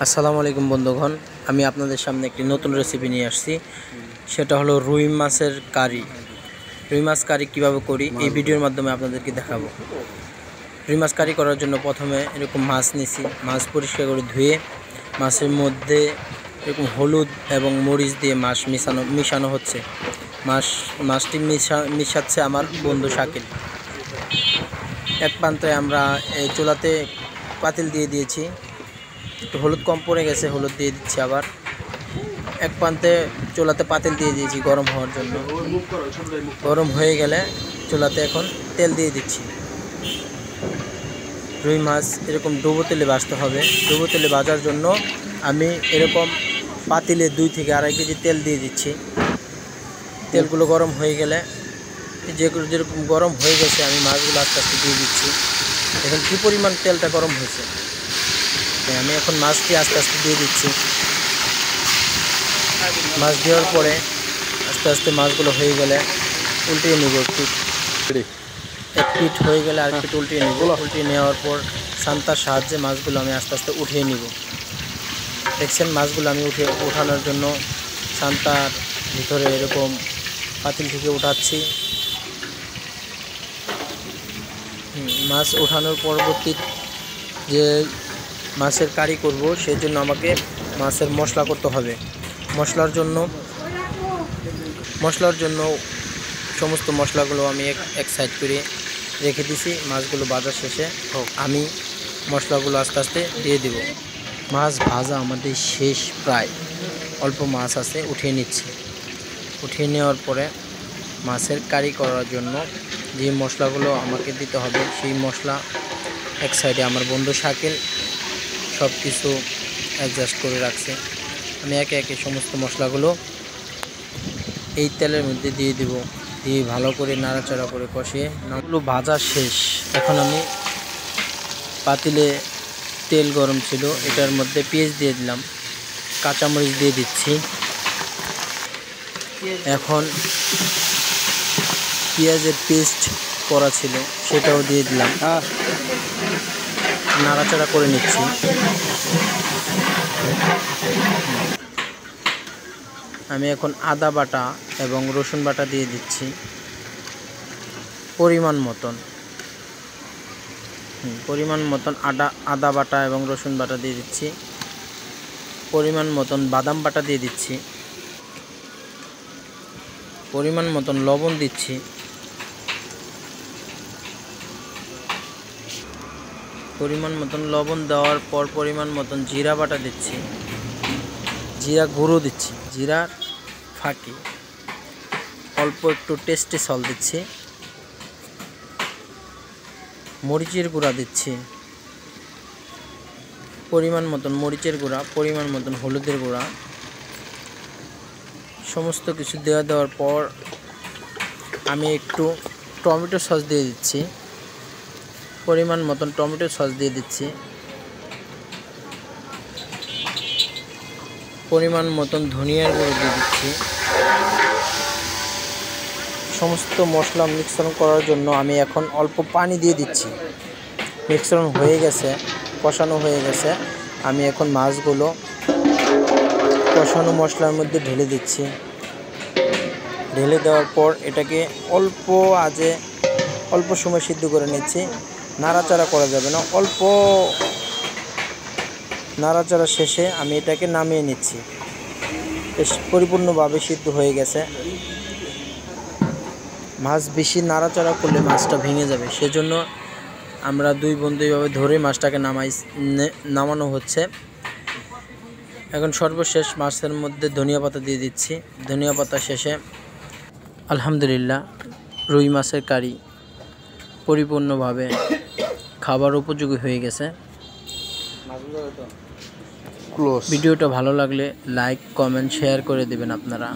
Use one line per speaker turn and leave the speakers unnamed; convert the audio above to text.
আসসালামু আলাইকুম বন্ধুগণ, আমি আপনাদের সামনে একটি নতুন রেসিপি নিয়ে আসছি। সেটা হলো রুই মাছের কারি। রুই মাছ কারি কীভাবে করি এই ভিডিওর মাধ্যমে আপনাদেরকে দেখাবো। রুই মাছ কারি করার জন্য প্রথমে এরকম মাছ নিছি। মাছ পরিষ্কার করে ধুয়ে মাছের মধ্যে এরকম হলুদ এবং মরিচ দিয়ে মাছ মিশানো হচ্ছে। মাছটি মিশাচ্ছে আমার বন্ধু শাকিল। এক প্রান্তে আমরা এই চুলাতে পাতিল দিয়ে দিয়েছি, একটু হলুদ কম পড়ে গেছে, হলুদ দিয়ে দিচ্ছি। আবার এক প্রান্তে চুলাতে পাতিল দিয়ে দিয়েছি গরম হওয়ার জন্য। গরম হয়ে গেলে চুলাতে এখন তেল দিয়ে দিচ্ছি। রুই মাছ এরকম ডুবো তেলে ভাজতে হবে। ডুবো তেলে ভাজার জন্য আমি এরকম পাতিলে 2 থেকে আড়াই কেজি তেল দিয়ে দিচ্ছি। তেলগুলো গরম হয়ে গেলে যেরকম গরম হয়ে গেছে আমি মাছগুলো আস্তে আস্তে দিয়ে দিচ্ছি। এখন কী পরিমাণ তেলটা গরম হয়েছে, আমি এখন মাছটি আস্তে আস্তে দিয়ে দিচ্ছি। মাছ দেওয়ার পরে আস্তে আস্তে মাছগুলো হয়ে গেলে উল্টিয়ে নেব। এক পিঠ হয়ে গেলে আর পিঠ উল্টিয়ে নেব। উল্টিয়ে নেওয়ার পর সান্তার সাহায্যে মাছগুলো আমি আস্তে আস্তে উঠিয়ে নিব। দেখছেন মাছগুলো আমি ওঠানোর জন্য সান্তার ভিতরে এরকম পাতিল থেকে উঠাচ্ছি। মাছ ওঠানোর পরবর্তী যে মাছের কারি করব সেই জন্য আমাকে মাছের মশলা করতে হবে। মশলার জন্য সমস্ত মশলাগুলো আমি এক সাইড করে রেখে দিছি। মাছগুলো ভাজার শেষে আমি মশলাগুলো আস্তে আস্তে দিয়ে দেব। মাছ ভাজা আমাদের শেষ, প্রায় অল্প মাছ আছে, উঠিয়ে নিচ্ছি। উঠিয়ে নেওয়ার পরে মাছের কারি করার জন্য যে মশলাগুলো আমাকে দিতে হবে সেই মশলা এক সাইডে আমার বন্ধু শাকিল সব কিছু অ্যাডজাস্ট করে রাখছে। আমি একে একে সমস্ত মশলাগুলো এই তেলের মধ্যে দিয়ে দেব। দিয়ে ভালো করে নাড়াচাড়া করে কষিয়ে নাগুলো ভাজা শেষ। এখন আমি পাতিলে তেল গরম ছিল, এটার মধ্যে পেঁয়াজ দিয়ে দিলাম, কাঁচামরিচ দিয়ে দিচ্ছি। এখন পেঁয়াজের পেস্ট করা ছিল সেটাও দিয়ে দিলাম, নাড়াচাড়া করে নিচ্ছি। আমি এখন আদা বাটা এবং রসুন বাটা দিয়ে দিচ্ছি পরিমাণ মতন। আদা বাটা এবং রসুন বাটা দিয়ে দিচ্ছি। পরিমাণ মতন বাদাম বাটা দিয়ে দিচ্ছি। পরিমাণ মতন লবণ দিচ্ছি। পরিমাণ মতন লবণ দেওয়ার পর পরিমাণ মতন জিরা বাটা দিচ্ছি। জিরা গুঁড়ো দিচ্ছি, জিরার ফাঁকি। অল্প একটু টেস্টি সল্ট দিচ্ছি। মরিচের গুঁড়া দিচ্ছি পরিমাণ মতন, মরিচের গুঁড়া পরিমাণ মতন, হলুদের গুঁড়া। সমস্ত কিছু দেওয়ার পর আমি একটু টমেটো সস দিয়ে দিচ্ছি। পরিমাণ মতন টমেটো সস দিয়ে দিচ্ছি। পরিমাণ মতন ধনিয়ার গুঁড়ো দিয়ে দিচ্ছি। সমস্ত মশলা মিশ্রণ করার জন্য আমি এখন অল্প পানি দিয়ে দিচ্ছি। মিশ্রণ হয়ে গেছে, কষানো হয়ে গেছে। আমি এখন মাছগুলো কষানো মশলার মধ্যে ঢেলে দিচ্ছি। ঢেলে দেওয়ার পর এটাকে অল্প সময় সিদ্ধ করে নিচ্ছি। নাড়াচাড়া করা যাবে না, অল্প নাড়াচাড়া শেষে আমি এটাকে নামিয়ে নিচ্ছি। বেশ পরিপূর্ণভাবে সিদ্ধ হয়ে গেছে। মাছ বেশি নাড়াচাড়া করলে মাছটা ভেঙে যাবে, সেজন্য আমরা 2 বন্ধু এইভাবে ধরে মাছটাকে নামানো হচ্ছে। এখন সর্বশেষ মাছের মধ্যে ধনিয়া পাতা দিয়ে দিচ্ছি। ধনিয়া পাতা শেষে আলহামদুলিল্লাহ রুই মাছের কারি পরিপূর্ণভাবে খাবার উপযোগী হয়ে গেছে। ভিডিওটা ভালো লাগলে লাইক, কমেন্ট, শেয়ার করে দেবেন আপনারা।